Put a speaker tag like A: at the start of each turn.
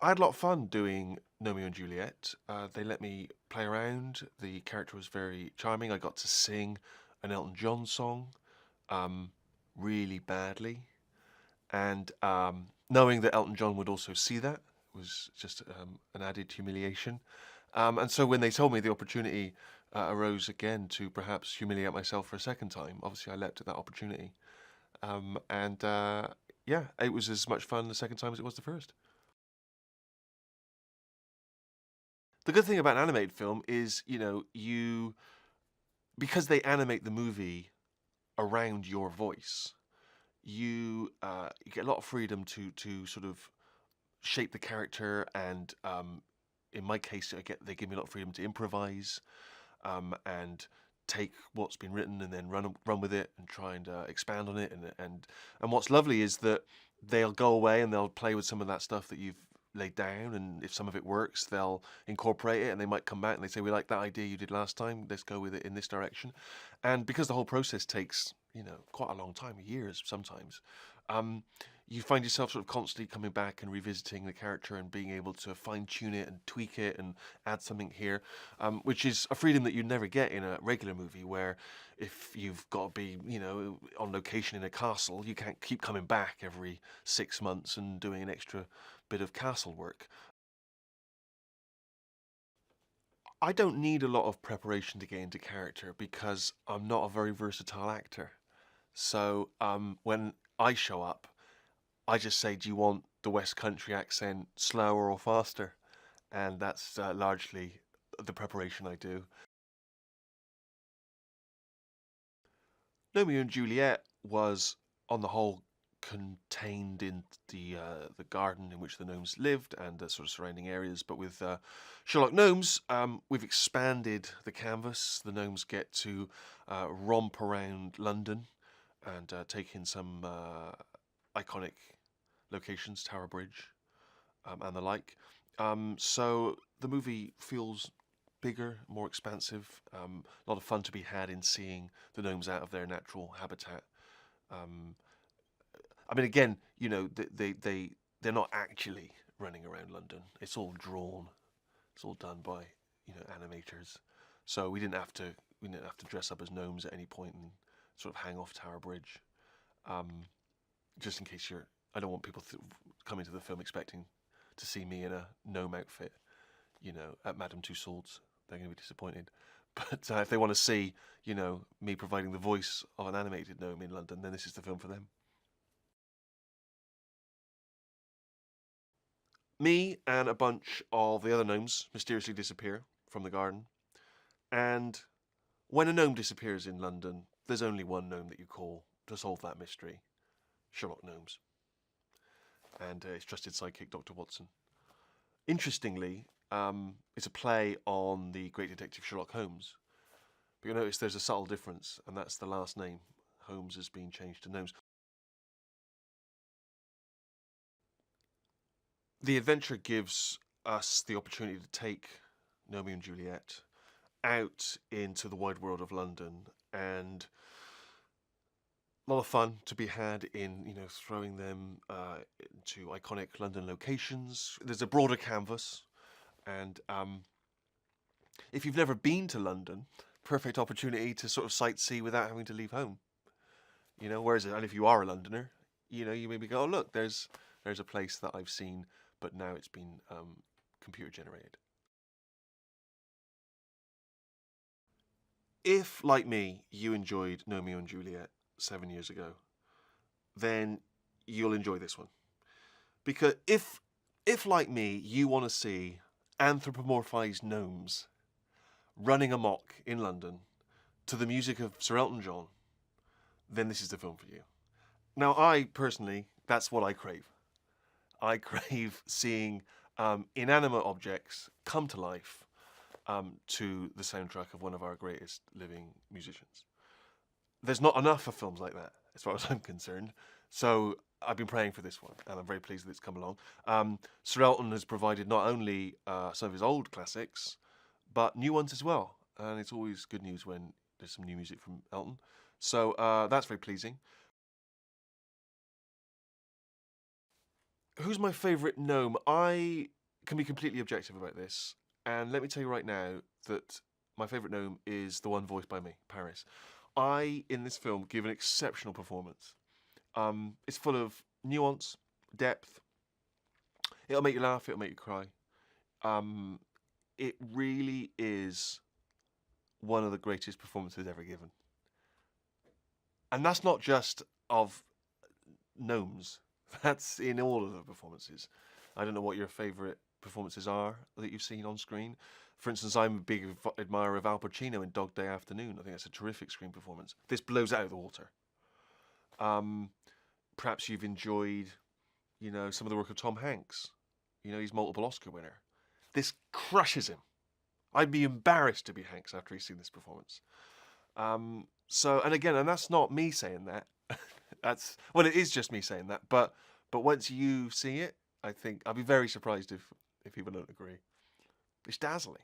A: I had a lot of fun doing Gnomeo and Juliet. They let me play around. The character was very charming. I got to sing an Elton John song um, really badly. And knowing that Elton John would also see that was just an added humiliation. And so when they told me the opportunity arose again to perhaps humiliate myself for a second time, obviously I leapt at that opportunity. And yeah, it was as much fun the second time as it was the first. The good thing about an animated film is, because they animate the movie around your voice, you get a lot of freedom to sort of shape the character, and in my case, they give me a lot of freedom to improvise and take what's been written and then run with it and try and expand on it. And what's lovely is that they'll go away and they'll play with some of that stuff that you've laid down, and if some of it works, they'll incorporate it, and they might come back and they say, we like that idea you did last time, let's go with it in this direction. And because the whole process takes quite a long time, years sometimes, um, you find yourself sort of constantly coming back and revisiting the character and being able to fine tune it and tweak it and add something here, which is a freedom that you never get in a regular movie, where if you've got to be, on location in a castle, you can't keep coming back every 6 months and doing an extra bit of castle work. I don't need a lot of preparation to get into character because I'm not a very versatile actor. So when I show up, I just say, do you want the West Country accent slower or faster? And that's largely the preparation I do. Romeo and Juliet was, on the whole, contained in the garden in which the gnomes lived and the sort of surrounding areas. But with Sherlock Gnomes, we've expanded the canvas. The gnomes get to romp around London and take in some iconic locations, Tower Bridge, and the like. So the movie feels bigger, more expansive. A lot of fun to be had in seeing the gnomes out of their natural habitat. Um, I mean, again, they're not actually running around London. It's all drawn. It's all done by animators. So we didn't have to dress up as gnomes at any point and sort of hang off Tower Bridge. Um, just in case you're, I don't want people coming to the film expecting to see me in a gnome outfit, at Madame Tussauds. They're going to be disappointed. But if they want to see, me providing the voice of an animated gnome in London, then this is the film for them. Me and a bunch of the other gnomes mysteriously disappear from the garden. And when a gnome disappears in London, there's only one gnome that you call to solve that mystery: Sherlock Gnomes. And his trusted sidekick, Dr. Watson. Interestingly, it's a play on the great detective Sherlock Holmes. But you'll notice there's a subtle difference, and that's the last name. Holmes has been changed to Gnomes. The adventure gives us the opportunity to take Gnomeo and Juliet out into the wide world of London, and a lot of fun to be had in throwing them into iconic London locations. There's a broader canvas, and if you've never been to London, perfect opportunity to sort of sightsee without having to leave home. Whereas, and if you are a Londoner, you maybe go, oh look, there's a place that I've seen, but now it's been computer generated. If, like me, you enjoyed Gnomeo and Juliet 7 years ago, then you'll enjoy this one. Because if like me, you want to see anthropomorphized gnomes running amok in London to the music of Sir Elton John, then this is the film for you. Now, I personally, that's what I crave. I crave seeing inanimate objects come to life to the soundtrack of one of our greatest living musicians. There's not enough of films like that, as far as I'm concerned. So I've been praying for this one, and I'm very pleased that it's come along. Sir Elton has provided not only some of his old classics, but new ones as well. And it's always good news when there's some new music from Elton. So that's very pleasing. Who's my favourite gnome? I can be completely objective about this, and let me tell you right now that my favourite gnome is the one voiced by me, Paris. I, in this film, give an exceptional performance. It's full of nuance, depth. It'll make you laugh, it'll make you cry. It really is one of the greatest performances ever given. And that's not just of gnomes. That's in all of the performances. I don't know what your favourite performances are that you've seen on screen. For instance, I'm a big admirer of Al Pacino in Dog Day Afternoon. I think that's a terrific screen performance. This blows it out of the water. Perhaps you've enjoyed, some of the work of Tom Hanks. He's multiple Oscar winner. This crushes him. I'd be embarrassed to be Hanks after he's seen this performance. And that's not me saying that. It is just me saying that. But once you see it, I think I'd be very surprised if people don't agree. It's dazzling.